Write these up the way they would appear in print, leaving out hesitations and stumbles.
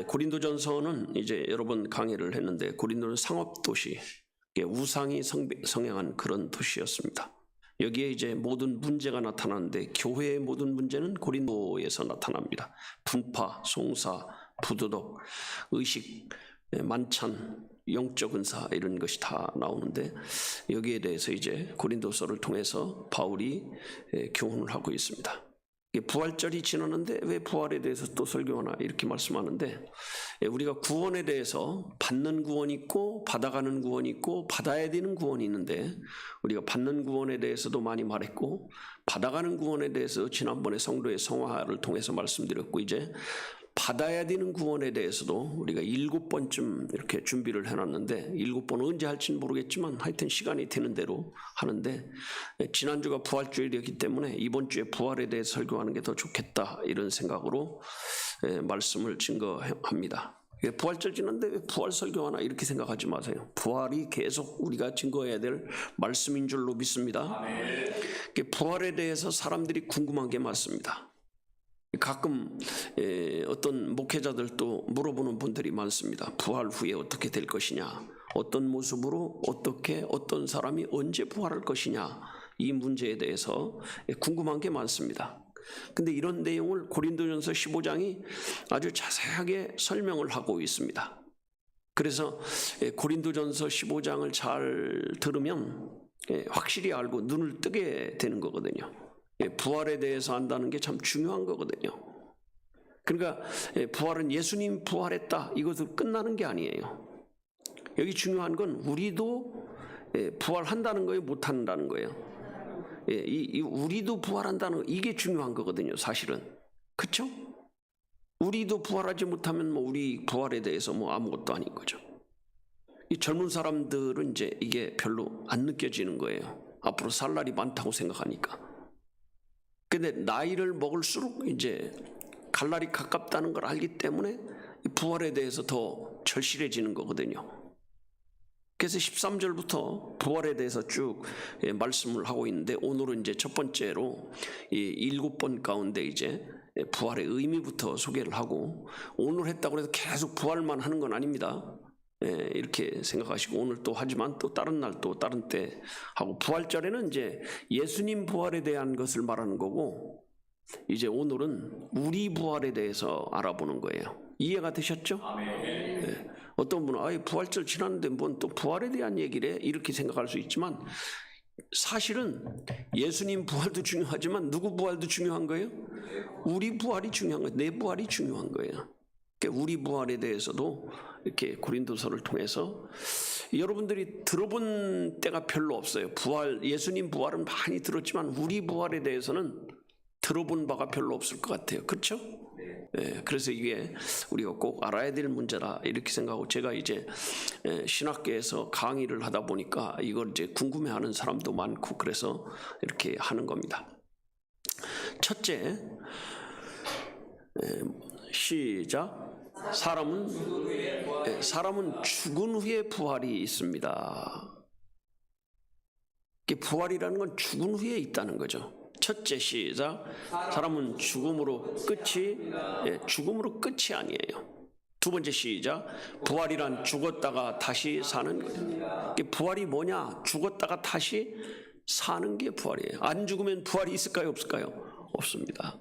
고린도전서는 이제 여러 번 강의를 했는데 고린도는 상업도시, 우상이 성행한 그런 도시였습니다. 여기에 이제 모든 문제가 나타나는데 교회의 모든 문제는 고린도에서 나타납니다. 분파, 송사, 부도덕, 의식, 만찬, 영적 은사 이런 것이 다 나오는데 여기에 대해서 이제 고린도서를 통해서 바울이 교훈을 하고 있습니다. 부활절이 지났는데 왜 부활에 대해서 또 설교하나 이렇게 말씀하는데, 우리가 구원에 대해서 받는 구원이 있고 받아가는 구원이 있고 받아야 되는 구원이 있는데, 우리가 받는 구원에 대해서도 많이 말했고 받아가는 구원에 대해서 지난번에 성도의 성화를 통해서 말씀드렸고, 이제 받아야 되는 구원에 대해서도 우리가 7번쯤 이렇게 준비를 해놨는데 7번 언제 할지는 모르겠지만 하여튼 시간이 되는 대로 하는데, 지난주가 부활주일이었기 때문에 이번 주에 부활에 대해서 설교하는 게 더 좋겠다 이런 생각으로 말씀을 증거합니다. 부활절 지났는데 왜 부활 설교하나 이렇게 생각하지 마세요. 부활이 계속 우리가 증거해야 될 말씀인 줄로 믿습니다. 부활에 대해서 사람들이 궁금한 게 많습니다. 가끔 어떤 목회자들도 물어보는 분들이 많습니다. 부활 후에 어떻게 될 것이냐, 어떤 모습으로 어떻게 어떤 사람이 언제 부활할 것이냐, 이 문제에 대해서 궁금한 게 많습니다. 근데 이런 내용을 고린도전서 15장이 아주 자세하게 설명을 하고 있습니다. 그래서 고린도전서 15장을 잘 들으면 확실히 알고 눈을 뜨게 되는 거거든요. 부활에 대해서 안다는 게 참 중요한 거거든요. 그러니까 부활은 예수님 부활했다 이것도 끝나는 게 아니에요. 여기 중요한 건 우리도 부활한다는 거예요, 못한다는 거예요. 우리도 부활한다는 거, 이게 중요한 거거든요, 사실은. 그렇죠? 우리도 부활하지 못하면 뭐 우리 부활에 대해서 뭐 아무것도 아닌 거죠. 이 젊은 사람들은 이제 이게 별로 안 느껴지는 거예요. 앞으로 살 날이 많다고 생각하니까. 근데 나이를 먹을수록 이제 갈 날이 가깝다는 걸 알기 때문에 부활에 대해서 더 절실해지는 거거든요. 그래서 13절부터 부활에 대해서 쭉 말씀을 하고 있는데, 오늘은 이제 첫 번째로 이 7번 가운데 이제 부활의 의미부터 소개를 하고, 오늘 했다고 해서 계속 부활만 하는 건 아닙니다. 이렇게 생각하시고 오늘 또 하지만 또 다른 날 또 다른 때 하고, 부활절에는 이제 예수님 부활에 대한 것을 말하는 거고, 이제 오늘은 우리 부활에 대해서 알아보는 거예요. 이해가 되셨죠? 네. 어떤 분은 부활절 지났는데 뭔 또 부활에 대한 얘기를 해? 이렇게 생각할 수 있지만, 사실은 예수님 부활도 중요하지만 누구 부활도 중요한 거예요? 우리 부활이 중요한 거예요. 내 부활이 중요한 거예요. 우리 부활에 대해서도 이렇게 고린도서를 통해서 여러분들이 들어본 때가 별로 없어요. 부활, 예수님 부활은 많이 들었지만 우리 부활에 대해서는 들어본 바가 별로 없을 것 같아요. 그렇죠? 네, 그래서 이게 우리가 꼭 알아야 될 문제다 이렇게 생각하고, 제가 이제 신학계에서 강의를 하다 보니까 이걸 이제 궁금해하는 사람도 많고 그래서 이렇게 하는 겁니다. 첫째, 시작. 사람은 죽은 후에 부활이 있습니다. 부활이라는 건 죽은 후에 있다는 거죠. 첫째, 시작. 사람은 죽음으로 끝이 아니에요. 두 번째, 시작. 부활이란 죽었다가 다시 사는 거예요. 부활이 뭐냐? 죽었다가 다시 사는 게 부활이에요. 안 죽으면 부활이 있을까요, 없을까요? 없습니다.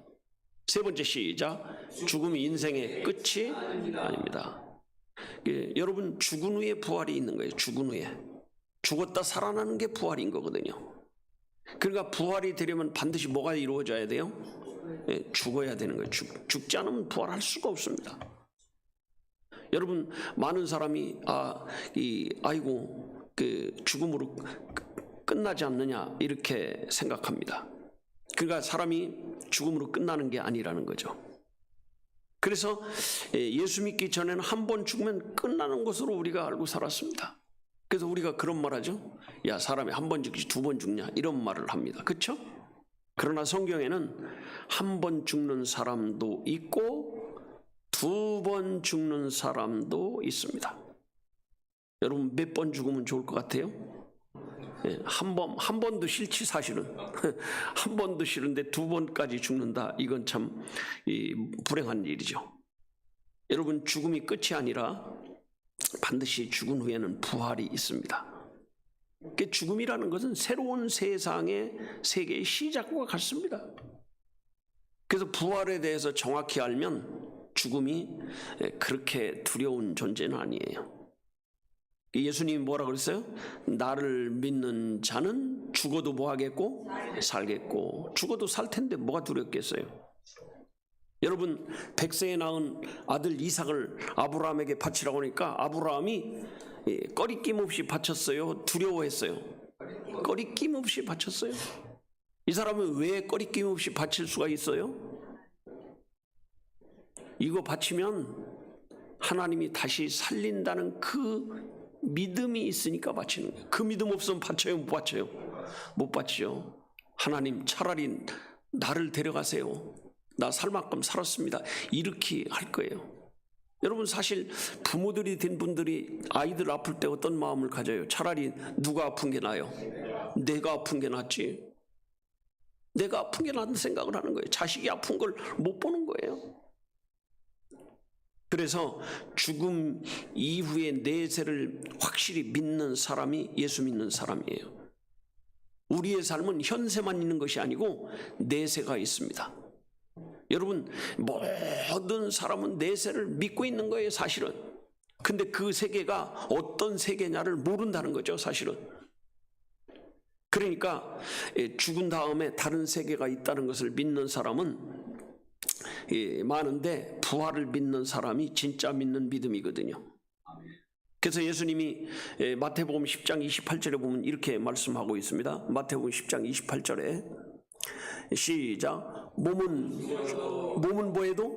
세 번째, 시작. 죽음이 인생의 끝이 아닙니다. 여러분, 죽은 후에 부활이 있는 거예요. 죽은 후에. 죽었다 살아나는 게 부활인 거거든요. 그러니까 부활이 되려면 반드시 뭐가 이루어져야 돼요? 죽어야 되는 거예요. 죽지 않으면 부활할 수가 없습니다. 여러분, 많은 사람이 죽음으로 끝나지 않느냐 이렇게 생각합니다. 그러니까 사람이 죽음으로 끝나는 게 아니라는 거죠. 그래서 예수 믿기 전에는 한 번 죽으면 끝나는 것으로 우리가 알고 살았습니다. 그래서 우리가 그런 말 하죠. 야, 사람이 한 번 죽지 2번 죽냐 이런 말을 합니다. 그렇죠? 그러나 성경에는 한 번 죽는 사람도 있고 2번 죽는 사람도 있습니다. 여러분, 몇 번 죽으면 좋을 것 같아요? 한 번도 싫지 사실은. 한 번도 싫은데 2번까지 죽는다. 이건 참 불행한 일이죠. 여러분, 죽음이 끝이 아니라 반드시 죽은 후에는 부활이 있습니다. 죽음이라는 것은 새로운 세상의 세계의 시작과 같습니다. 그래서 부활에 대해서 정확히 알면 죽음이 그렇게 두려운 존재는 아니에요. 예수님이 뭐라 그랬어요? 나를 믿는 자는 죽어도 뭐 하겠고? 살겠고. 죽어도 살 텐데 뭐가 두렵겠어요? 여러분, 100세에 낳은 아들 이삭을 아브라함에게 바치라고 하니까 아브라함이 꺼리낌 없이 바쳤어요? 두려워했어요? 꺼리낌 없이 바쳤어요? 이 사람은 왜 꺼리낌 없이 바칠 수가 있어요? 이거 바치면 하나님이 다시 살린다는 그 믿음이 있으니까 바치는 거예요. 그 믿음 없으면 바쳐요? 못 바쳐요? 못 바치죠. 하나님, 차라리 나를 데려가세요. 나 살 만큼 살았습니다. 이렇게 할 거예요. 여러분, 사실 부모들이 된 분들이 아이들 아플 때 어떤 마음을 가져요? 차라리 누가 아픈 게 나아요? 내가 아픈 게 낫지. 내가 아픈 게 낫다는 생각을 하는 거예요. 자식이 아픈 걸 못 보는 거예요. 그래서 죽음 이후의 내세를 확실히 믿는 사람이 예수 믿는 사람이에요. 우리의 삶은 현세만 있는 것이 아니고 내세가 있습니다. 여러분, 모든 사람은 내세를 믿고 있는 거예요, 사실은. 근데 그 세계가 어떤 세계냐를 모른다는 거죠, 사실은. 그러니까 죽은 다음에 다른 세계가 있다는 것을 믿는 사람은 많은데 부활을 믿는 사람이 진짜 믿는 믿음이거든요. 그래서 예수님이 마태복음 10장 28절에 보면 이렇게 말씀하고 있습니다. 마태복음 10장 28절에 시작. 몸은 뭐해도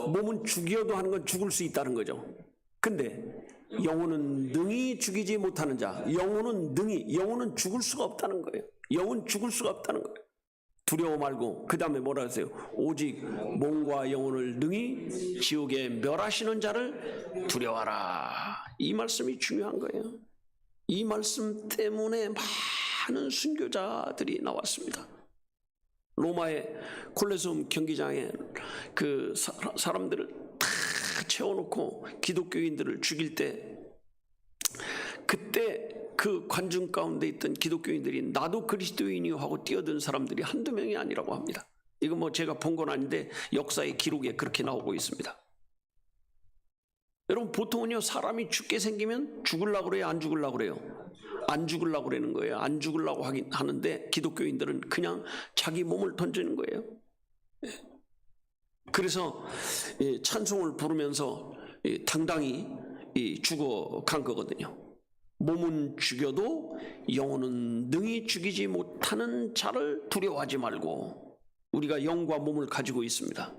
몸은 죽여도 하는 건 죽을 수 있다는 거죠. 근데 영혼은 능히 죽이지 못하는 자, 영혼은 죽을 수가 없다는 거예요. 영은 죽을 수가 없다는 거예요. 두려워 말고, 그 다음에 뭐라 하세요? 오직 몸과 영혼을 능히 지옥에 멸하시는 자를 두려워하라. 이 말씀이 중요한 거예요. 이 말씀 때문에 많은 순교자들이 나왔습니다. 로마의 콜레세움 경기장에 그 사람들을 다 채워놓고 기독교인들을 죽일 때, 그때 그 관중 가운데 있던 기독교인들이 나도 그리스도인이요 하고 뛰어든 사람들이 한두 명이 아니라고 합니다. 이거 뭐 제가 본 건 아닌데 역사의 기록에 그렇게 나오고 있습니다. 여러분, 보통은요, 사람이 죽게 생기면 죽으려고 그래요? 안 죽으려고 그래요? 안 죽으려고 그러는 거예요. 안 죽으려고 하는데 기독교인들은 그냥 자기 몸을 던지는 거예요. 그래서 찬송을 부르면서 당당히 죽어간 거거든요. 몸은 죽여도 영혼은 능히 죽이지 못하는 자를 두려워하지 말고. 우리가 영과 몸을 가지고 있습니다.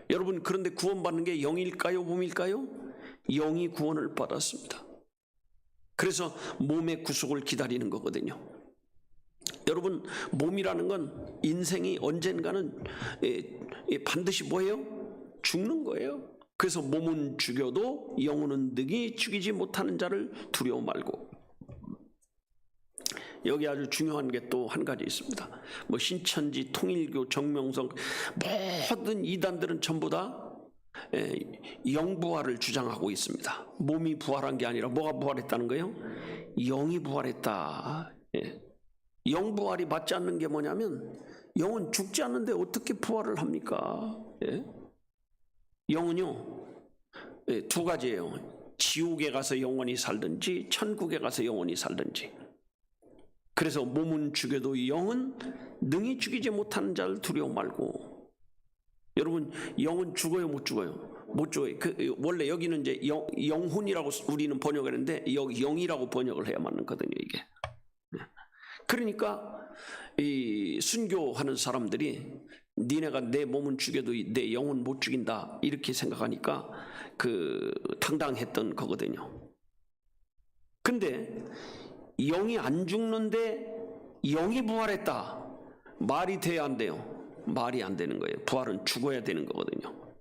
여러분, 그런데 구원받는 게 영일까요, 몸일까요? 영이 구원을 받았습니다. 그래서 몸의 구속을 기다리는 거거든요. 여러분, 몸이라는 건 인생이 언젠가는 반드시 뭐예요? 죽는 거예요. 그래서 몸은 죽여도 영혼은 능히 죽이지 못하는 자를 두려워 말고. 여기 아주 중요한 게 또 한 가지 있습니다. 뭐 신천지, 통일교, 정명성, 모든 이단들은 전부 다 영부활을 주장하고 있습니다. 몸이 부활한 게 아니라 뭐가 부활했다는 거예요? 영이 부활했다. 영부활이 맞지 않는 게 뭐냐면, 영은 죽지 않는데 어떻게 부활을 합니까? 영은요, 두 가지예요. 지옥에 가서 영원히 살든지 천국에 가서 영원히 살든지. 그래서 몸은 죽여도 영은 능히 죽이지 못하는 자를 두려워 말고. 여러분, 영은 죽어요, 못 죽어요? 못 죽어요. 원래 여기는 이제 영혼이라고 우리는 번역을 했는데 여기 영이라고 번역을 해야 맞거든요, 이게. 그러니까 이 순교하는 사람들이 니네가 내 몸은 죽여도 내 영은 못 죽인다 이렇게 생각하니까 당당했던 거거든요. 근데 영이 안 죽는데 영이 부활했다. 말이 돼야 안 돼요? 말이 안 되는 거예요. 부활은 죽어야 되는 거거든요.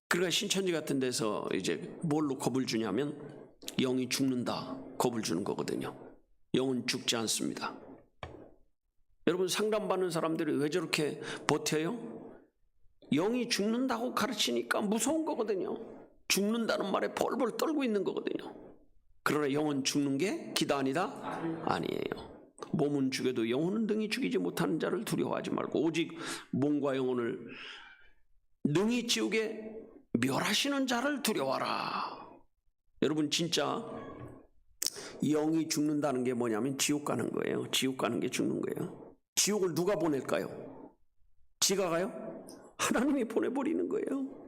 그러니까 신천지 같은 데서 이제 뭘로 겁을 주냐면 영이 죽는다 겁을 주는 거거든요. 영은 죽지 않습니다. 여러분, 상담받는 사람들이 왜 저렇게 버텨요? 영이 죽는다고 가르치니까 무서운 거거든요. 죽는다는 말에 벌벌 떨고 있는 거거든요. 그러나 영은 죽는 게 기다 아니다? 아니에요. 몸은 죽여도 영혼은 능히 죽이지 못하는 자를 두려워하지 말고 오직 몸과 영혼을 능히 지옥에 멸하시는 자를 두려워하라. 여러분, 진짜 영이 죽는다는 게 뭐냐면 지옥 가는 거예요. 지옥 가는 게 죽는 거예요. 지옥을 누가 보낼까요? 지가 가요? 하나님이 보내버리는 거예요.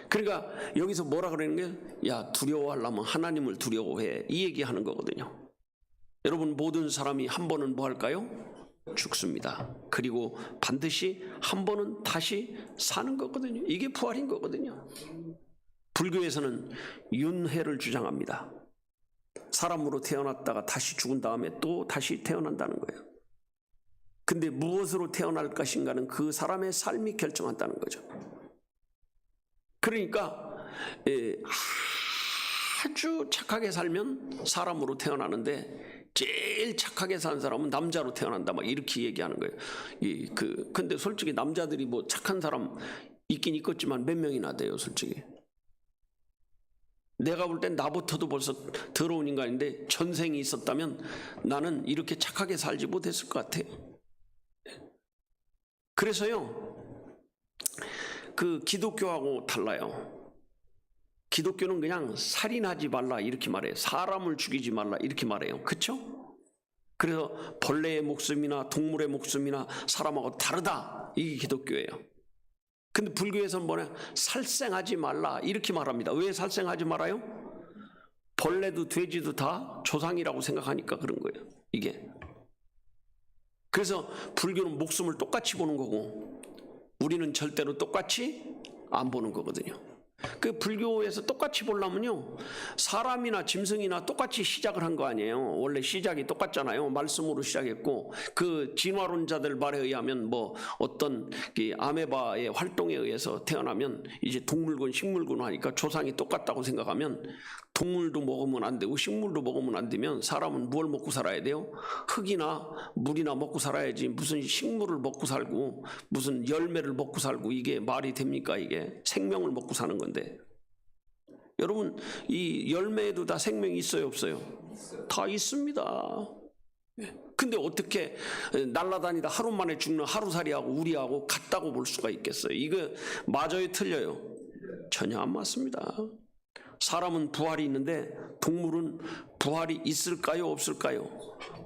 그러니까 여기서 뭐라 그러는 게, 야, 두려워하려면 하나님을 두려워해, 이 얘기하는 거거든요. 여러분, 모든 사람이 한 번은 뭐 할까요? 죽습니다. 그리고 반드시 한 번은 다시 사는 거거든요. 이게 부활인 거거든요. 불교에서는 윤회를 주장합니다. 사람으로 태어났다가 다시 죽은 다음에 또 다시 태어난다는 거예요. 근데 무엇으로 태어날 것인가는 그 사람의 삶이 결정한다는 거죠. 그러니까 아주 착하게 살면 사람으로 태어나는데 제일 착하게 산 사람은 남자로 태어난다, 막 이렇게 얘기하는 거예요. 근데 솔직히 남자들이 뭐 착한 사람 있긴 있겠지만 몇 명이나 돼요, 솔직히. 내가 볼 땐 나부터도 벌써 더러운 인간인데 전생이 있었다면 나는 이렇게 착하게 살지 못했을 것 같아요. 그래서요, 그 기독교하고 달라요. 기독교는 그냥 살인하지 말라 이렇게 말해요. 사람을 죽이지 말라 이렇게 말해요. 그렇죠? 그래서 벌레의 목숨이나 동물의 목숨이나 사람하고 다르다, 이게 기독교예요. 근데 불교에서는 뭐냐? 살생하지 말라 이렇게 말합니다. 왜 살생하지 말아요? 벌레도 돼지도 다 조상이라고 생각하니까 그런 거예요, 이게. 그래서 불교는 목숨을 똑같이 보는 거고 우리는 절대로 똑같이 안 보는 거거든요. 그 불교에서 똑같이 보려면요, 사람이나 짐승이나 똑같이 시작을 한 거 아니에요. 원래 시작이 똑같잖아요. 말씀으로 시작했고, 그 진화론자들 말에 의하면 뭐 어떤 아메바의 활동에 의해서 태어나면 이제 동물군 식물군 하니까 조상이 똑같다고 생각하면 동물도 먹으면 안 되고 식물도 먹으면 안 되면 사람은 뭘 먹고 살아야 돼요? 흙이나 물이나 먹고 살아야지. 무슨 식물을 먹고 살고 무슨 열매를 먹고 살고, 이게 말이 됩니까? 이게 생명을 먹고 사는 건데. 여러분, 이 열매에도 다 생명이 있어요, 없어요? 다 있습니다. 근데 어떻게 날아다니다 하루 만에 죽는 하루살이하고 우리하고 같다고 볼 수가 있겠어요? 이거 맞아요, 틀려요? 전혀 안 맞습니다. 사람은 부활이 있는데 동물은 부활이 있을까요, 없을까요?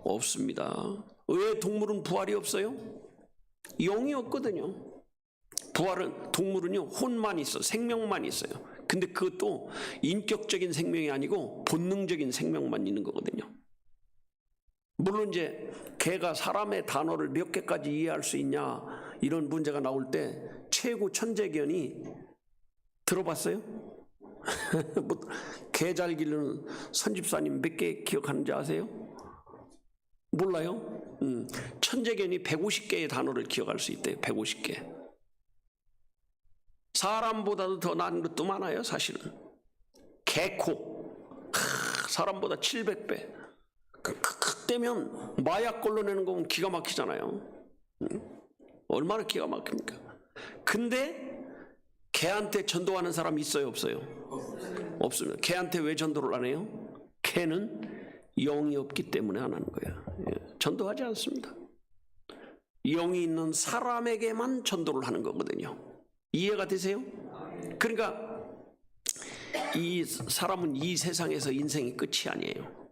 없습니다. 왜 동물은 부활이 없어요? 영이 없거든요. 동물은요, 혼만 있어, 생명만 있어요. 근데 그것도 인격적인 생명이 아니고 본능적인 생명만 있는 거거든요. 물론 이제 개가 사람의 단어를 몇 개까지 이해할 수 있냐, 이런 문제가 나올 때 최고 천재견이, 들어봤어요? 뭐, 개 잘 기르는 선집사님 몇 개 기억하는지 아세요? 몰라요? 천재견이 150개의 단어를 기억할 수 있대요. 150개. 사람보다도 더 나은 것도 많아요, 사실은. 개코, 사람보다 700배. 그때면 마약 걸러내는 거 보면 기가 막히잖아요. 얼마나 기가 막힙니까? 근데 개한테 전도하는 사람 있어요, 없어요? 없습니다. 개한테 왜 전도를 안 해요? 개는 영이 없기 때문에 안 하는 거예요. 전도하지 않습니다. 영이 있는 사람에게만 전도를 하는 거거든요. 이해가 되세요? 그러니까 이 사람은 이 세상에서 인생이 끝이 아니에요.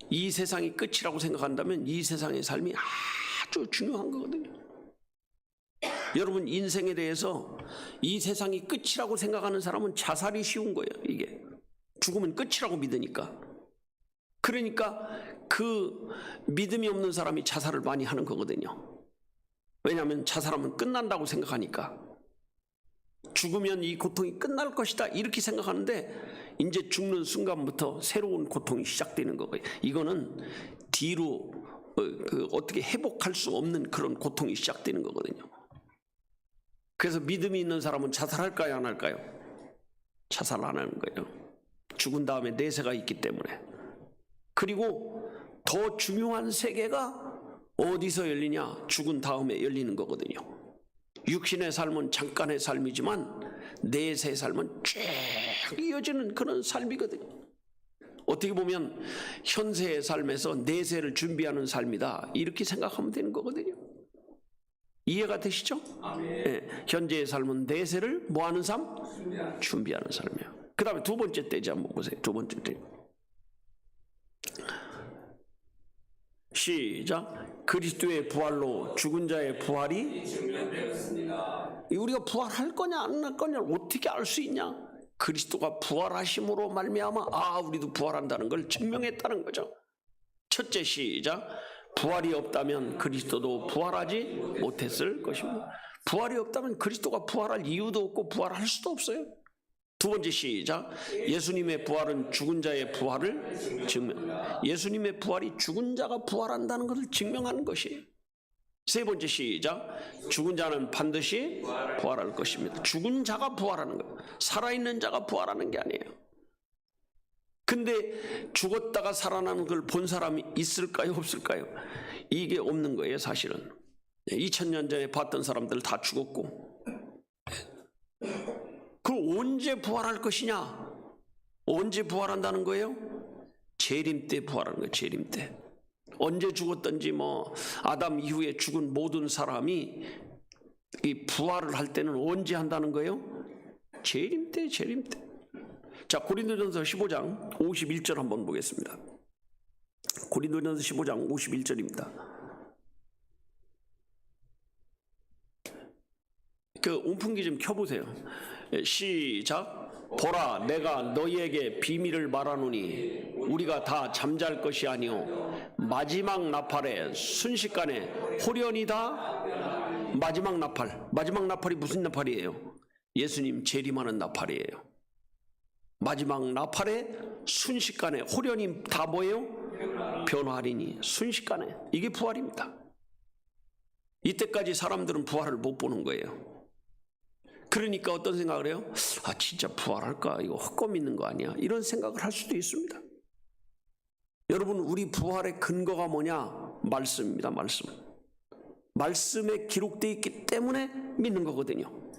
이 세상이 끝이라고 생각한다면 이 세상의 삶이 아주 중요한 거거든요. 여러분, 인생에 대해서 이 세상이 끝이라고 생각하는 사람은 자살이 쉬운 거예요. 이게 죽으면 끝이라고 믿으니까. 그러니까 그 믿음이 없는 사람이 자살을 많이 하는 거거든요. 왜냐하면 자살하면 끝난다고 생각하니까. 죽으면 이 고통이 끝날 것이다 이렇게 생각하는데 이제 죽는 순간부터 새로운 고통이 시작되는 거예요. 이거는 뒤로 어떻게 회복할 수 없는 그런 고통이 시작되는 거거든요. 그래서 믿음이 있는 사람은 자살할까요, 안 할까요? 자살 안 하는 거예요. 죽은 다음에 내세가 있기 때문에. 그리고 더 중요한 세계가 어디서 열리냐? 죽은 다음에 열리는 거거든요. 육신의 삶은 잠깐의 삶이지만 내세의 삶은 쭉 이어지는 그런 삶이거든요. 어떻게 보면 현세의 삶에서 내세를 준비하는 삶이다, 이렇게 생각하면 되는 거거든요. 이해가 되시죠? 네, 현재의 삶은 내세를 뭐하는 삶? 준비하는 삶이에요. 그 다음에 두 번째 떼지 한번 보세요. 두 번째 떼. 시작. 그리스도의 부활로 죽은 자의 부활이 증명되었습니다. 우리가 부활할 거냐 안 할 거냐 어떻게 알 수 있냐? 그리스도가 부활하심으로 말미암아 우리도 부활한다는 걸 증명했다는 거죠. 첫째, 시작. 부활이 없다면 그리스도도 부활하지 못했을 것입니다. 부활이 없다면 그리스도가 부활할 이유도 없고 부활할 수도 없어요. 두 번째, 시작. 예수님의 부활은 죽은 자의 부활을 예수님의 부활이 죽은 자가 부활한다는 것을 증명하는 것이에요. 세 번째, 시작. 죽은 자는 반드시 부활할 것입니다. 죽은 자가 부활하는 거예요. 살아있는 자가 부활하는 게 아니에요. 근데 죽었다가 살아나는 걸 본 사람이 있을까요, 없을까요? 이게 없는 거예요, 사실은. 2000년 전에 봤던 사람들 다 죽었고. 그럼 언제 부활할 것이냐? 언제 부활한다는 거예요? 재림 때 부활하는 거예요, 재림 때. 언제 죽었든지 아담 이후에 죽은 모든 사람이 이 부활을 할 때는 언제 한다는 거예요? 재림 때, 재림 때. 자, 고린도전서 15장 51절 한번 보겠습니다. 고린도전서 15장 51절입니다. 그 온풍기 좀 켜보세요. 시작. 보라, 내가 너희에게 비밀을 말하노니 우리가 다 잠잘 것이 아니요 마지막 나팔에 순식간에 호련이다. 마지막 나팔이 무슨 나팔이에요? 예수님 재림하는 나팔이에요. 마지막 나팔에 순식간에 호련이 다 뭐예요? 변화하리니. 순식간에. 이게 부활입니다. 이때까지 사람들은 부활을 못 보는 거예요. 그러니까 어떤 생각을 해요? 진짜 부활할까? 이거 헛꿈 있는 거 아니야? 이런 생각을 할 수도 있습니다. 여러분, 우리 부활의 근거가 뭐냐? 말씀입니다. 말씀. 말씀에 기록되어 있기 때문에 믿는 거거든요.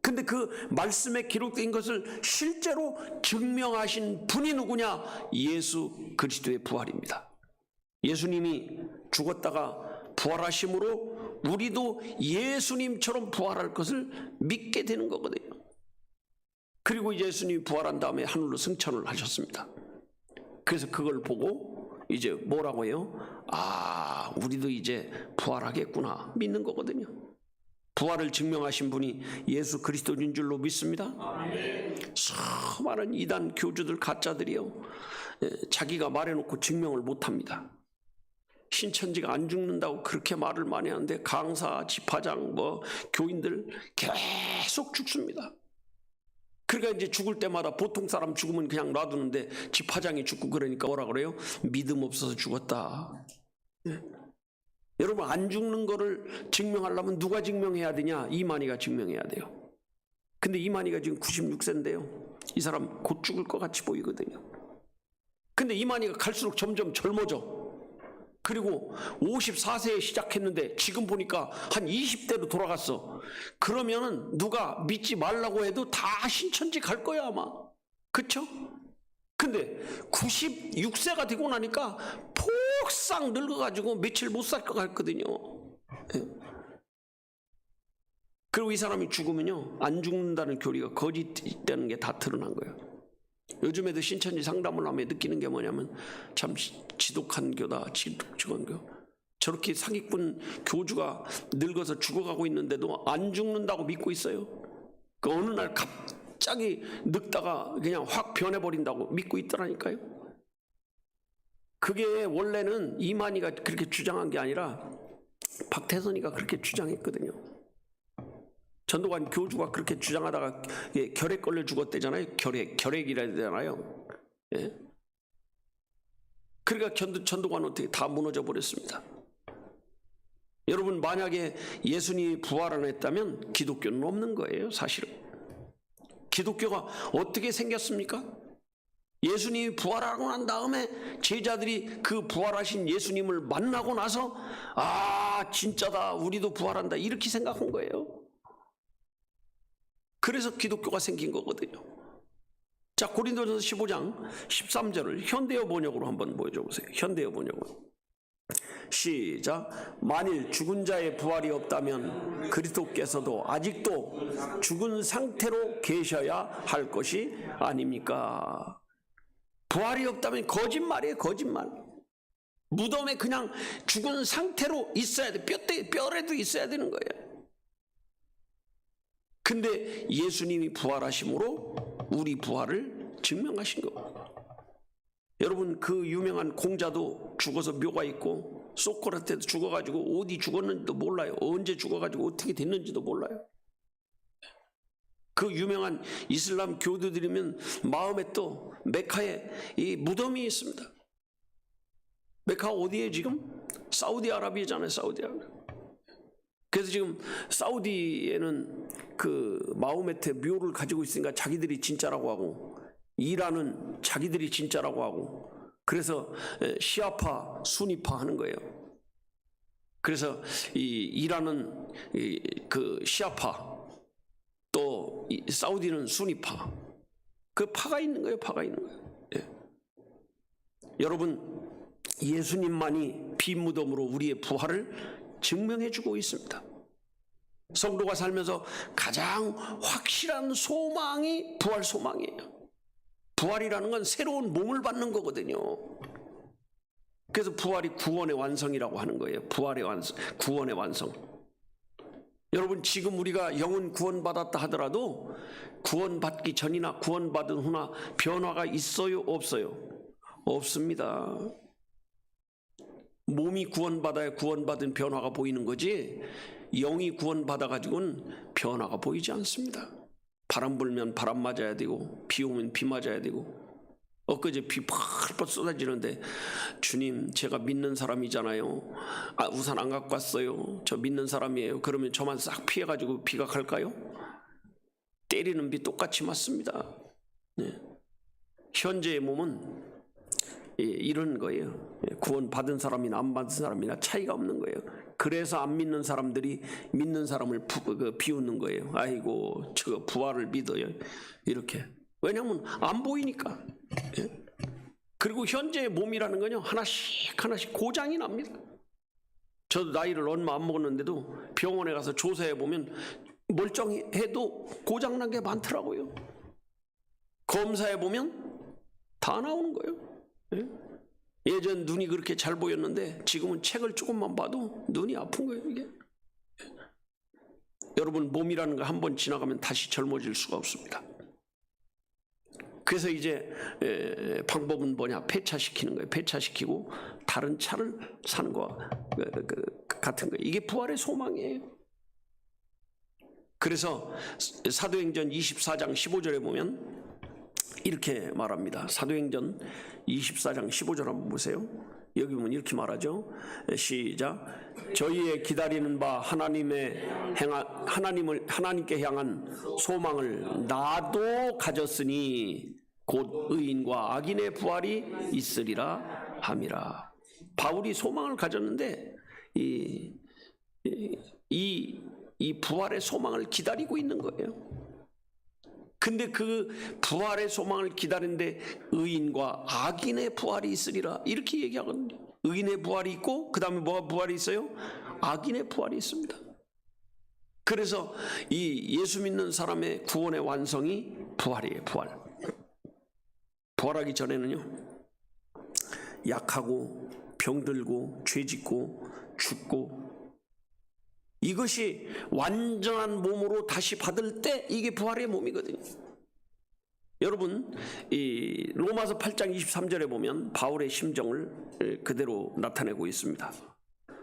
근데 그 말씀에 기록된 것을 실제로 증명하신 분이 누구냐? 예수 그리스도의 부활입니다. 예수님이 죽었다가 부활하심으로 우리도 예수님처럼 부활할 것을 믿게 되는 거거든요. 그리고 예수님이 부활한 다음에 하늘로 승천을 하셨습니다. 그래서 그걸 보고 이제 뭐라고 해요? 우리도 이제 부활하겠구나 믿는 거거든요. 부활을 증명하신 분이 예수 그리스도인 줄로 믿습니다. 수많은 이단 교주들 가짜들이요, 자기가 말해놓고 증명을 못합니다. 신천지가 안 죽는다고 그렇게 말을 많이 하는데 강사, 집화장, 교인들 계속 죽습니다. 그러니까 이제 죽을 때마다 보통 사람 죽으면 그냥 놔두는데 집화장이 죽고 그러니까 뭐라 그래요? 믿음 없어서 죽었다. 여러분, 안 죽는 거를 증명하려면 누가 증명해야 되냐? 이만희가 증명해야 돼요. 근데 이만희가 지금 96세인데요. 이 사람 곧 죽을 것 같이 보이거든요. 근데 이만희가 갈수록 점점 젊어져. 그리고 54세에 시작했는데 지금 보니까 한 20대로 돌아갔어. 그러면은 누가 믿지 말라고 해도 다 신천지 갈 거야 아마. 그쵸? 근데 96세가 되고 나니까 폭삭 늙어가지고 며칠 못 살 것 같거든요. 그리고 이 사람이 죽으면요, 안 죽는다는 교리가 거짓되는 게 다 드러난 거예요. 요즘에도 신천지 상담을 하며 느끼는 게 뭐냐면 참 지독한 교다, 지독한 교. 저렇게 사기꾼 교주가 늙어서 죽어가고 있는데도 안 죽는다고 믿고 있어요. 그 어느 날 갑자기 늙다가 그냥 확 변해버린다고 믿고 있더라니까요. 그게 원래는 이만희가 그렇게 주장한 게 아니라 박태선이가 그렇게 주장했거든요. 전도관 교주가 그렇게 주장하다가 결핵 걸려 죽었대잖아요. 결핵이라 해야 되잖아요. 예. 그러니까 전도관은 어떻게 다 무너져 버렸습니다. 여러분, 만약에 예수님이 부활 안 했다면 기독교는 없는 거예요, 사실은. 기독교가 어떻게 생겼습니까? 예수님이 부활하고 난 다음에 제자들이 그 부활하신 예수님을 만나고 나서 아 진짜다, 우리도 부활한다, 이렇게 생각한 거예요. 그래서 기독교가 생긴 거거든요. 자, 고린도전서 15장 13절을 현대어 번역으로 한번 보여줘 보세요. 현대어 번역으로. 시작. 만일 죽은 자의 부활이 없다면 그리스도께서도 아직도 죽은 상태로 계셔야 할 것이 아닙니까? 부활이 없다면 거짓말이에요, 거짓말. 무덤에 그냥 죽은 상태로 있어야 돼. 뼈라도 있어야 되는 거예요. 근데 예수님이 부활하심으로 우리 부활을 증명하신 겁니다. 여러분, 그 유명한 공자도 죽어서 묘가 있고 소크라테도 죽어가지고 어디 죽었는지도 몰라요. 언제 죽어가지고 어떻게 됐는지도 몰라요. 그 유명한 이슬람 교도들이면 마음에 또 메카에 이 무덤이 있습니다. 메카 어디에 지금? 사우디아라비아잖아요, 사우디아라비아. 그래서 지금 사우디에는 그 마호메트 묘를 가지고 있으니까 자기들이 진짜라고 하고, 이란은 자기들이 진짜라고 하고, 그래서 시아파, 수니파 하는 거예요. 그래서 이란은 그 시아파, 또 사우디는 수니파, 그 파가 있는 거예요, 파가 있는 거예요. 예. 여러분, 예수님만이 빈 무덤으로 우리의 부활을 증명해주고 있습니다. 성도가 살면서 가장 확실한 소망이 부활 소망이에요. 부활이라는 건 새로운 몸을 받는 거거든요. 그래서 부활이 구원의 완성이라고 하는 거예요. 부활의 완성, 구원의 완성. 여러분, 지금 우리가 영혼 구원받았다 하더라도 구원받기 전이나 구원받은 후나 변화가 있어요, 없어요? 없습니다. 몸이 구원받아야 구원받은 변화가 보이는 거지, 영이 구원받아가지고는 변화가 보이지 않습니다. 바람 불면 바람 맞아야 되고, 비 오면 비 맞아야 되고. 엊그제 비 펄펄 쏟아지는데, 주님, 제가 믿는 사람이잖아요. 아, 우산 안 갖고 왔어요. 저 믿는 사람이에요. 그러면 저만 싹 피해가지고 비가 갈까요? 때리는 비 똑같이 맞습니다. 네. 현재의 몸은 이런 거예요. 구원 받은 사람이나 안 받은 사람이나 차이가 없는 거예요. 그래서 안 믿는 사람들이 믿는 사람을 비웃는 거예요. 아이고, 저 부활을 믿어요, 이렇게. 왜냐하면 안 보이니까. 예? 그리고 현재의 몸이라는 건요, 하나씩 하나씩 고장이 납니다. 저도 나이를 얼마 안 먹었는데도 병원에 가서 조사해 보면 멀쩡해도 고장난 게 많더라고요. 검사해 보면 다 나오는 거예요. 예? 예전 눈이 그렇게 잘 보였는데 지금은 책을 조금만 봐도 눈이 아픈 거예요, 이게. 여러분, 몸이라는 거 한 번 지나가면 다시 젊어질 수가 없습니다. 그래서 이제 방법은 뭐냐? 폐차시키는 거예요. 폐차시키고 다른 차를 사는 거와 같은 거예요. 이게 부활의 소망이에요. 그래서 사도행전 24장 15절에 보면 이렇게 말합니다. 사도행전 24장 15절 한번 보세요. 여기 보면 이렇게 말하죠. 시작. 저희의 기다리는 바 하나님께 향한 소망을 나도 가졌으니 곧 의인과 악인의 부활이 있으리라 함이라. 바울이 소망을 가졌는데 이 부활의 소망을 기다리고 있는 거예요. 근데 그 부활의 소망을 기다리는데 의인과 악인의 부활이 있으리라, 이렇게 얘기하거든요. 의인의 부활이 있고 그 다음에 뭐가 부활이 있어요? 악인의 부활이 있습니다. 그래서 이 예수 믿는 사람의 구원의 완성이 부활이에요. 부활. 부활하기 전에는요, 약하고 병들고 죄짓고 죽고, 이것이 완전한 몸으로 다시 받을 때 이게 부활의 몸이거든요. 여러분, 이 로마서 8장 23절에 보면 바울의 심정을 그대로 나타내고 있습니다.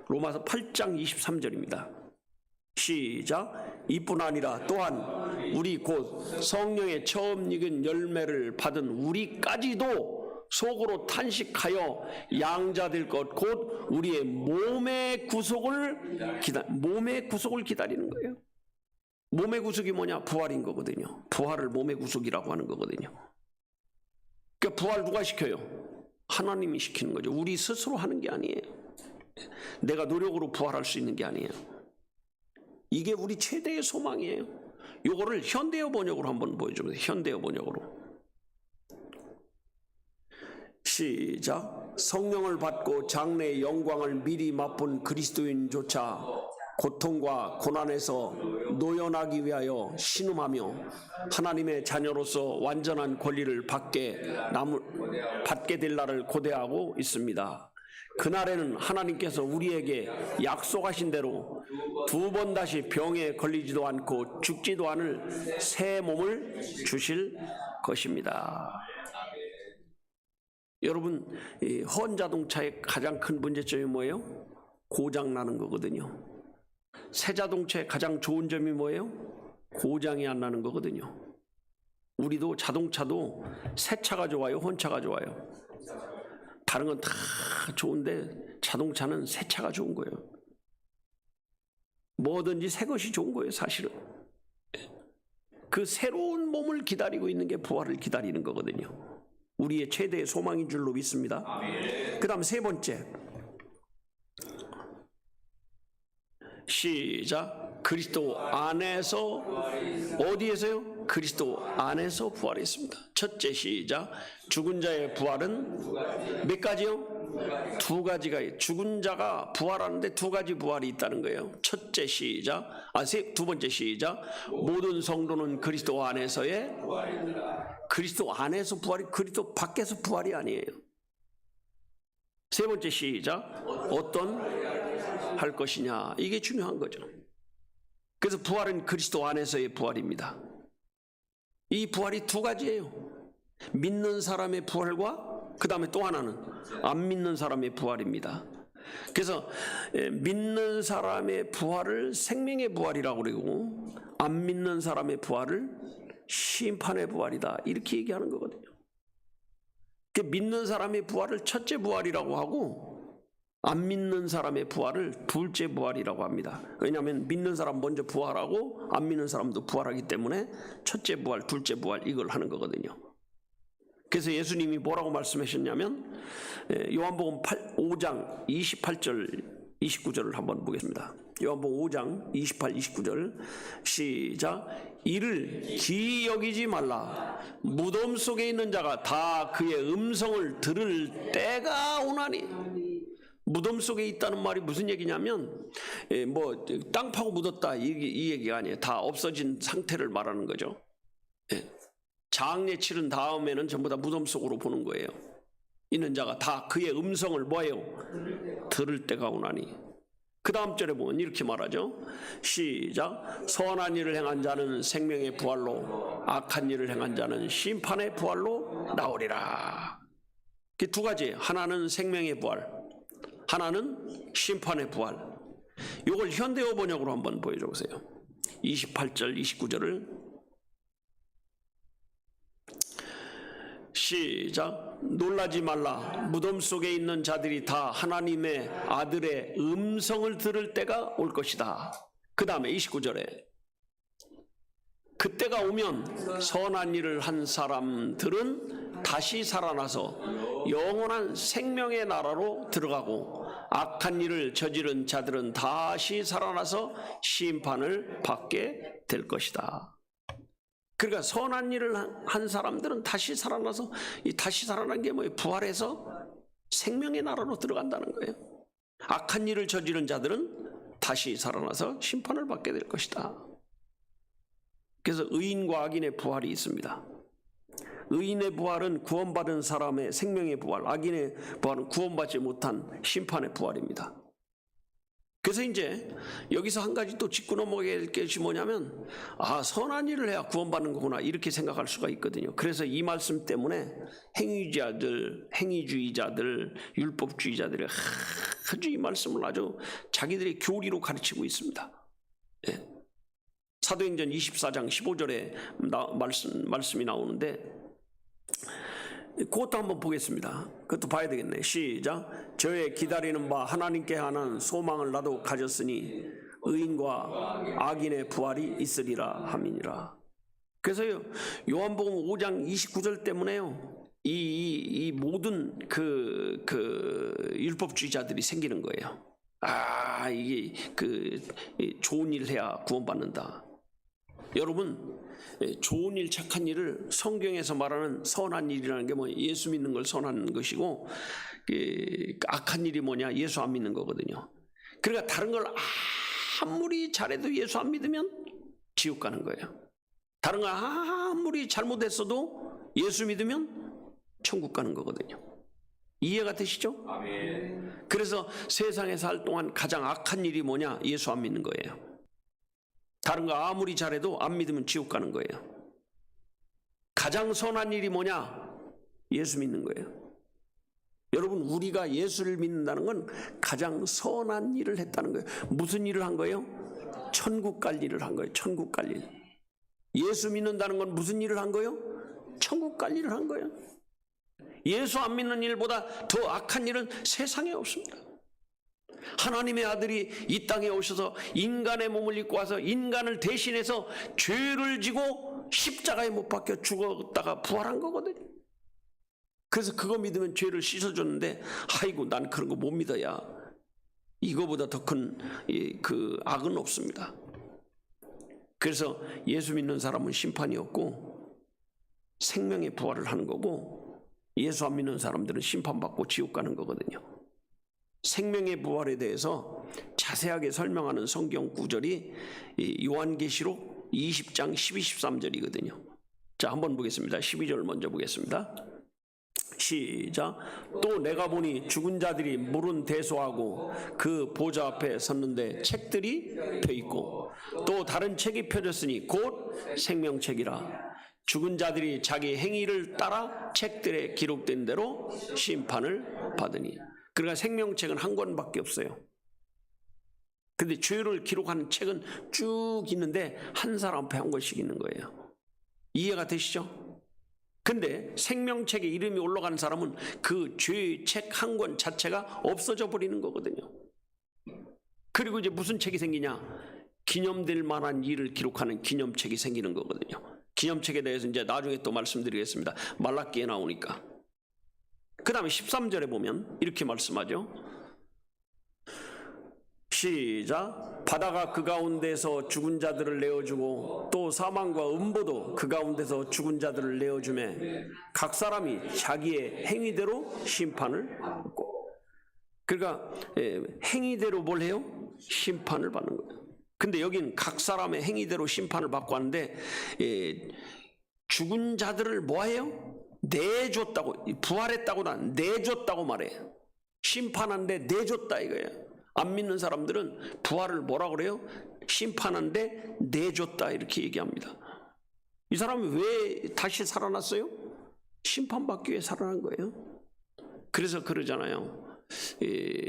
로마서 8장 23절입니다. 시작. 이뿐 아니라 또한 우리 곧 성령의 처음 익은 열매를 받은 우리까지도 속으로 탄식하여 양자될 것 곧 우리의 몸의 구속을 기다리는 거예요. 몸의 구속이 뭐냐? 부활인 거거든요. 부활을 몸의 구속이라고 하는 거거든요. 그러니까 부활 누가 시켜요? 하나님이 시키는 거죠. 우리 스스로 하는 게 아니에요. 내가 노력으로 부활할 수 있는 게 아니에요. 이게 우리 최대의 소망이에요. 요거를 현대어 번역으로 한번 보여줍니다. 현대어 번역으로. 시작. 성령을 받고 장래의 영광을 미리 맛본 그리스도인조차 고통과 고난에서 노연하기 위하여 신음하며 하나님의 자녀로서 완전한 권리를 받게 될 날을 고대하고 있습니다. 그날에는 하나님께서 우리에게 약속하신 대로 두 번 다시 병에 걸리지도 않고 죽지도 않을 새 몸을 주실 것입니다. 여러분, 이 헌자동차의 가장 큰 문제점이 뭐예요? 고장 나는 거거든요. 새 자동차의 가장 좋은 점이 뭐예요? 고장이 안 나는 거거든요. 우리도 자동차도 새 차가 좋아요? 헌차가 좋아요? 다른 건 다 좋은데 자동차는 새 차가 좋은 거예요. 뭐든지 새 것이 좋은 거예요, 사실은. 그 새로운 몸을 기다리고 있는 게 부활을 기다리는 거거든요. 우리의 최대의 소망인 줄로 믿습니다. 그 다음 세 번째. 시작. 그리스도 안에서, 어디에서요? 그리스도 안에서 부활했습니다. 첫째, 시작. 죽은 자의 부활은 몇 가지요? 두 가지가. 죽은 자가 부활하는데 두 가지 부활이 있다는 거예요. 첫째, 시작. 두 번째, 시작. 모든 성도는 그리스도 안에서의, 그리스도 안에서 부활이, 그리스도 밖에서 부활이 아니에요. 세 번째, 시작. 어떤 할 것이냐, 이게 중요한 거죠. 그래서 부활은 그리스도 안에서의 부활입니다. 이 부활이 두 가지예요. 믿는 사람의 부활과 그 다음에 또 하나는 안 믿는 사람의 부활입니다. 그래서 믿는 사람의 부활을 생명의 부활이라고 그러고 안 믿는 사람의 부활을 심판의 부활이다, 이렇게 얘기하는 거거든요. 믿는 사람의 부활을 첫째 부활이라고 하고 안 믿는 사람의 부활을 둘째 부활이라고 합니다. 왜냐하면 믿는 사람 먼저 부활하고 안 믿는 사람도 부활하기 때문에 첫째 부활, 둘째 부활 이걸 하는 거거든요. 그래서 예수님이 뭐라고 말씀하셨냐면 요한복음 5장 28절 29절을 한번 보겠습니다. 요한복음 5장 28, 29절 시작. 이를 기이 여기지 말라. 무덤 속에 있는 자가 다 그의 음성을 들을 때가 오나니. 무덤 속에 있다는 말이 무슨 얘기냐면 뭐 땅 파고 묻었다 이 얘기가 아니에요. 다 없어진 상태를 말하는 거죠. 장례 치른 다음에는 전부 다 무덤 속으로 보는 거예요. 있는 자가 다 그의 음성을 뭐예요? 들을 때가 오나니. 그 다음 절에 보면 이렇게 말하죠. 시작. 선한 일을 행한 자는 생명의 부활로, 악한 일을 행한 자는 심판의 부활로 나오리라. 그 두 가지, 하나는 생명의 부활, 하나는 심판의 부활. 이걸 현대어 번역으로 한번 보여줘 보세요. 28절 29절을 시작. 놀라지 말라. 무덤 속에 있는 자들이 다 하나님의 아들의 음성을 들을 때가 올 것이다. 그 다음에 29절에 그때가 오면 선한 일을 한 사람들은 다시 살아나서 영원한 생명의 나라로 들어가고 악한 일을 저지른 자들은 다시 살아나서 심판을 받게 될 것이다. 그러니까 선한 일을 한 사람들은 다시 살아나서, 이 다시 살아난 게 뭐예요? 부활해서 생명의 나라로 들어간다는 거예요. 악한 일을 저지른 자들은 다시 살아나서 심판을 받게 될 것이다. 그래서 의인과 악인의 부활이 있습니다. 의인의 부활은 구원받은 사람의 생명의 부활, 악인의 부활은 구원받지 못한 심판의 부활입니다. 그래서 이제 여기서 한 가지 또 짚고 넘어가야 될 것이 뭐냐면, 선한 일을 해야 구원받는 거구나, 이렇게 생각할 수가 있거든요. 그래서 이 말씀 때문에 행위주의자들, 율법주의자들이 아주 이 말씀을 아주 자기들의 교리로 가르치고 있습니다. 예. 사도행전 24장 15절에 말씀이 나오는데 그것도 한번 보겠습니다. 그것도 봐야 되겠네. 시작. 저의 기다리는 바 하나님께 하는 소망을 나도 가졌으니 의인과 악인의 부활이 있으리라 함이니라. 그래서요, 요한복음 5장 29절 때문에요, 이 모든 그 율법주의자들이 생기는 거예요. 이게 좋은 일 해야 구원받는다. 여러분, 좋은 일, 착한 일을 성경에서 말하는 선한 일이라는 게 예수 믿는 걸 선한 것이고, 악한 일이 뭐냐? 예수 안 믿는 거거든요. 그러니까 다른 걸 아무리 잘해도 예수 안 믿으면 지옥 가는 거예요. 다른 걸 아무리 잘못했어도 예수 믿으면 천국 가는 거거든요. 이해가 되시죠? 아멘. 그래서 세상에 살 동안 가장 악한 일이 뭐냐? 예수 안 믿는 거예요. 다른 거 아무리 잘해도 안 믿으면 지옥 가는 거예요. 가장 선한 일이 뭐냐? 예수 믿는 거예요. 여러분, 우리가 예수를 믿는다는 건 가장 선한 일을 했다는 거예요. 무슨 일을 한 거예요? 천국 갈 일을 한 거예요. 천국 갈 일. 예수 믿는다는 건 무슨 일을 한 거예요? 천국 갈 일을 한 거예요. 예수 안 믿는 일보다 더 악한 일은 세상에 없습니다. 하나님의 아들이 이 땅에 오셔서 인간의 몸을 입고 와서 인간을 대신해서 죄를 지고 십자가에 못 박혀 죽었다가 부활한 거거든요. 그래서 그거 믿으면 죄를 씻어줬는데, 아이고 난 그런 거 못 믿어야. 이거보다 더 큰 그 악은 없습니다. 그래서 예수 믿는 사람은 심판이 없고 생명의 부활을 하는 거고, 예수 안 믿는 사람들은 심판받고 지옥 가는 거거든요. 생명의 부활에 대해서 자세하게 설명하는 성경 구절이 요한계시록 20장 12, 13절이거든요. 자, 한번 보겠습니다. 12절 먼저 보겠습니다. 시작. 또 내가 보니 죽은 자들이 물은 대소하고 그 보좌 앞에 섰는데 책들이 펴있고 또 다른 책이 펴졌으니 곧 생명책이라. 죽은 자들이 자기 행위를 따라 책들에 기록된 대로 심판을 받으니. 그러니까 생명책은 한 권밖에 없어요. 근데 죄를 기록하는 책은 쭉 있는데 한 사람 앞에 한 권씩 있는 거예요. 이해가 되시죠? 근데 생명책에 이름이 올라간 사람은 그 죄의 책 한 권 자체가 없어져 버리는 거거든요. 그리고 이제 무슨 책이 생기냐? 기념될 만한 일을 기록하는 기념책이 생기는 거거든요. 기념책에 대해서 이제 나중에 또 말씀드리겠습니다. 말라기에 나오니까. 그 다음에 13절에 보면 이렇게 말씀하죠. 시작. 바다가 그 가운데서 죽은 자들을 내어주고 또 사망과 음보도 그 가운데서 죽은 자들을 내어주매 각 사람이 자기의 행위대로 심판을 받고. 그러니까 행위대로 뭘 해요? 심판을 받는 거예요. 근데 여긴 각 사람의 행위대로 심판을 받고 하는데, 죽은 자들을 뭐해요? 내줬다고, 부활했다고나 내줬다고 말해요. 심판한데 내줬다 이거예요. 안 믿는 사람들은 부활을 뭐라 그래요? 심판한데 내줬다 이렇게 얘기합니다. 이 사람이 왜 다시 살아났어요? 심판받기 위해 살아난 거예요. 그래서 그러잖아요.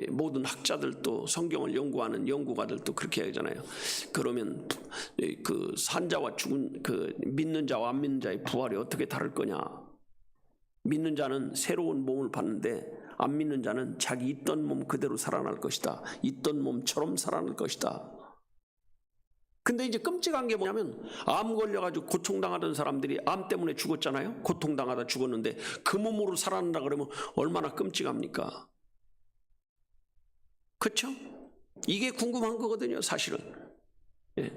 모든 학자들도, 성경을 연구하는 연구가들도 그렇게 하잖아요. 그러면 그 산자와 죽은 믿는 자와 안 믿는 자의 부활이 어떻게 다를 거냐? 믿는 자는 새로운 몸을 받는데 안 믿는 자는 자기 있던 몸 그대로 살아날 것이다. 있던 몸처럼 살아날 것이다. 근데 이제 끔찍한 게 뭐냐면, 암 걸려가지고 고통당하던 사람들이 암 때문에 죽었잖아요. 고통당하다 죽었는데 그 몸으로 살아난다 그러면 얼마나 끔찍합니까? 그렇죠? 이게 궁금한 거거든요, 사실은. 예.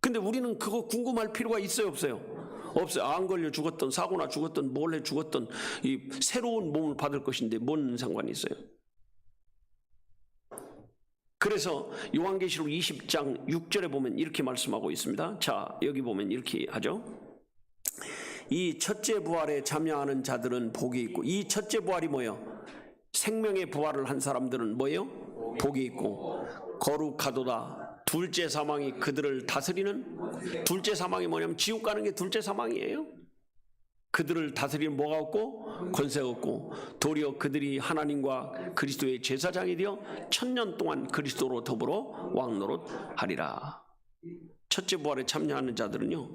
근데 우리는 그거 궁금할 필요가 있어요, 없어요? 없어요. 암 걸려 죽었던, 사고나 죽었던, 뭘 해 죽었던 이 새로운 몸을 받을 것인데 뭔 상관이 있어요? 그래서 요한계시록 20장 6절에 보면 이렇게 말씀하고 있습니다. 자, 여기 보면 이렇게 하죠. 이 첫째 부활에 참여하는 자들은 복이 있고, 이 첫째 부활이 뭐예요? 생명의 부활을 한 사람들은 뭐예요? 복이 있고 거룩하도다. 둘째 사망이 그들을 다스리는, 둘째 사망이 뭐냐면 지옥 가는 게 둘째 사망이에요. 그들을 다스리는 뭐가 없고 권세가 없고 도리어 그들이 하나님과 그리스도의 제사장이 되어 1000년 동안 그리스도로 더불어 왕노릇하리라. 첫째 부활에 참여하는 자들은요,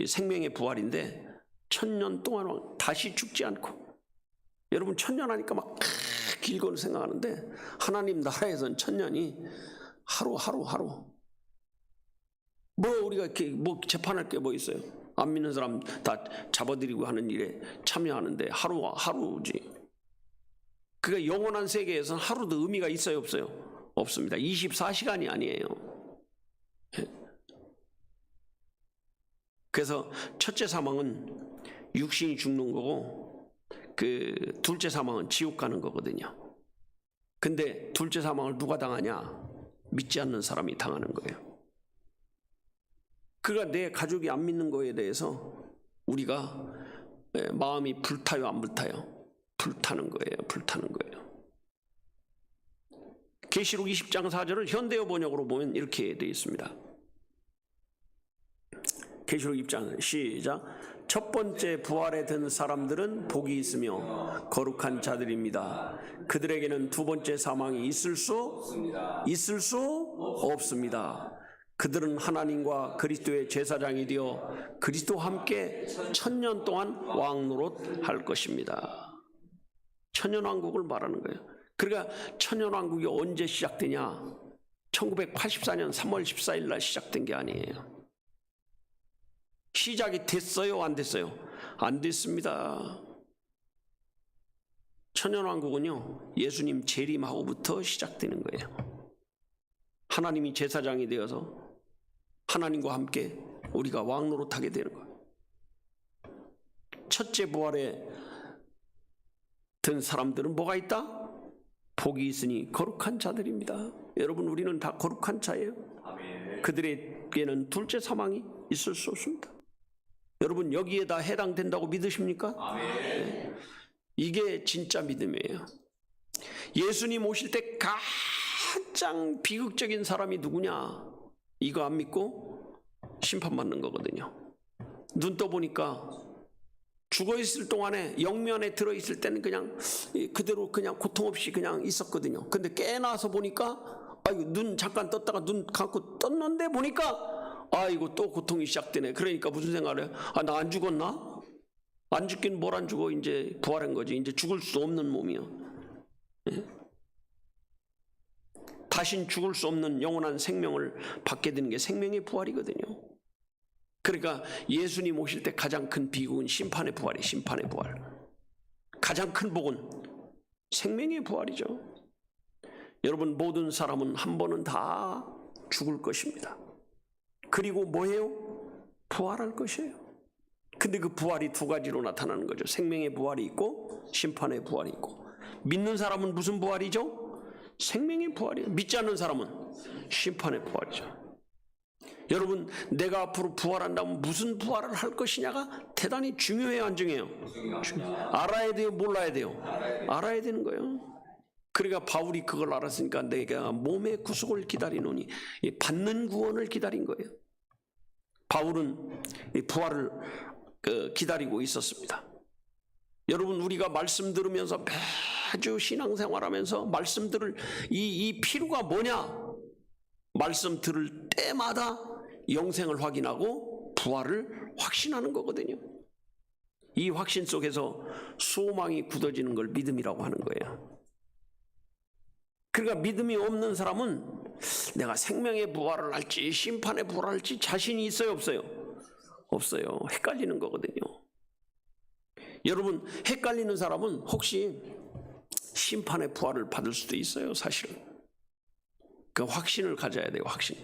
생명의 부활인데 1000년 동안 다시 죽지 않고. 여러분 1000년 하니까 막 길거는 생각하는데 하나님 나라에서는 1000년이 하루 뭐 우리가 이렇게 뭐 재판할 게 뭐 있어요? 안 믿는 사람 다 잡아들이고 하는 일에 참여하는데 하루지. 그러니까 영원한 세계에서는 하루도 의미가 있어요, 없어요? 없습니다. 24시간이 아니에요. 그래서 첫째 사망은 육신이 죽는 거고, 그 둘째 사망은 지옥 가는 거거든요. 근데 둘째 사망을 누가 당하냐? 믿지 않는 사람이 당하는 거예요. 그러니까 내 가족이 안 믿는 거에 대해서 우리가 마음이 불타요, 안 불타요? 불타는 거예요. 불타는 거예요. 계시록 20장 4절을 현대어 번역으로 보면 이렇게 되어 있습니다. 계시록 20장 시작. 첫 번째 부활에 든 사람들은 복이 있으며 거룩한 자들입니다. 그들에게는 두 번째 사망이 있을 수 없습니다. 그들은 하나님과 그리스도의 제사장이 되어 그리스도와 함께 1000년 동안 왕노릇할 것입니다. 천년왕국을 말하는 거예요. 그러니까 천년왕국이 언제 시작되냐? 1984년 3월 14일 날 시작된 게 아니에요. 시작이 됐어요, 안 됐어요? 안 됐습니다. 천년왕국은요, 예수님 재림하고부터 시작되는 거예요. 하나님이 제사장이 되어서 하나님과 함께 우리가 왕노릇하게 되는 거예요. 첫째 부활에 든 사람들은 뭐가 있다? 복이 있으니 거룩한 자들입니다. 여러분, 우리는 다 거룩한 자예요. 그들에게는 둘째 사망이 있을 수 없습니다. 여러분, 여기에 다 해당된다고 믿으십니까? 네. 이게 진짜 믿음이에요. 예수님 오실 때 가장 비극적인 사람이 누구냐? 이거 안 믿고 심판받는 거거든요. 눈 떠보니까 죽어있을 동안에 영면에 들어있을 때는 그냥 그대로 그냥 고통 없이 그냥 있었거든요. 근데 깨나서 보니까 아이고, 눈 잠깐 떴다가 눈 감고 떴는데 보니까 아이고, 또 고통이 시작되네. 그러니까 무슨 생각을 해요? 아, 나 안 죽었나? 안 죽긴 뭘 안 죽어. 이제 부활한 거지. 이제 죽을 수 없는 몸이요. 예? 다신 죽을 수 없는 영원한 생명을 받게 되는 게 생명의 부활이거든요. 그러니까 예수님 오실 때 가장 큰 비극은 심판의 부활이에요. 심판의 부활. 가장 큰 복은 생명의 부활이죠. 여러분, 모든 사람은 한 번은 다 죽을 것입니다. 그리고 뭐예요? 부활할 것이에요. 근데 그 부활이 두 가지로 나타나는 거죠. 생명의 부활이 있고 심판의 부활이 있고. 믿는 사람은 무슨 부활이죠? 생명의 부활이에요. 믿지 않는 사람은 심판의 부활이죠. 여러분, 내가 앞으로 부활한다면 무슨 부활을 할 것이냐가 대단히 중요해요, 안 중요해요? 알아야 돼요, 몰라야 돼요? 알아야 되는 거예요. 그러니까 바울이 그걸 알았으니까 내가 몸의 구속을 기다리노니, 받는 구원을 기다린 거예요. 바울은 부활을 기다리고 있었습니다. 여러분, 우리가 말씀 들으면서 매주 신앙생활하면서 말씀 들을 이 필요가 뭐냐? 말씀 들을 때마다 영생을 확인하고 부활을 확신하는 거거든요. 이 확신 속에서 소망이 굳어지는 걸 믿음이라고 하는 거예요. 그러니까 믿음이 없는 사람은 내가 생명의 부활을 할지 심판의 부활을 할지 자신이 있어요, 없어요? 없어요. 헷갈리는 거거든요. 여러분, 헷갈리는 사람은 혹시 심판의 부활을 받을 수도 있어요, 사실은. 그 확신을 가져야 돼요, 확신.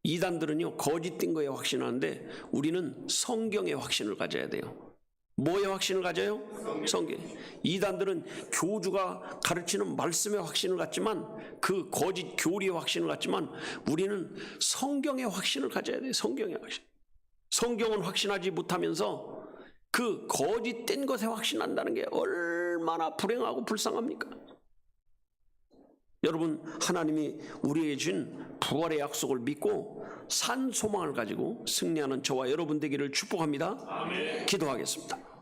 이단들은요, 거짓된 거에 확신하는데 우리는 성경의 확신을 가져야 돼요. 뭐의 확신을 가져요? 성경. 이단들은 교주가 가르치는 말씀의 확신을 갖지만, 그 거짓 교리의 확신을 갖지만, 우리는 성경의 확신을 가져야 돼요. 성경의 확신. 성경은 확신하지 못하면서 그 거짓된 것에 확신한다는 게 얼마나 불행하고 불쌍합니까? 여러분, 하나님이 우리에게 준 부활의 약속을 믿고 산 소망을 가지고 승리하는 저와 여러분 되기를 축복합니다. 아멘. 기도하겠습니다.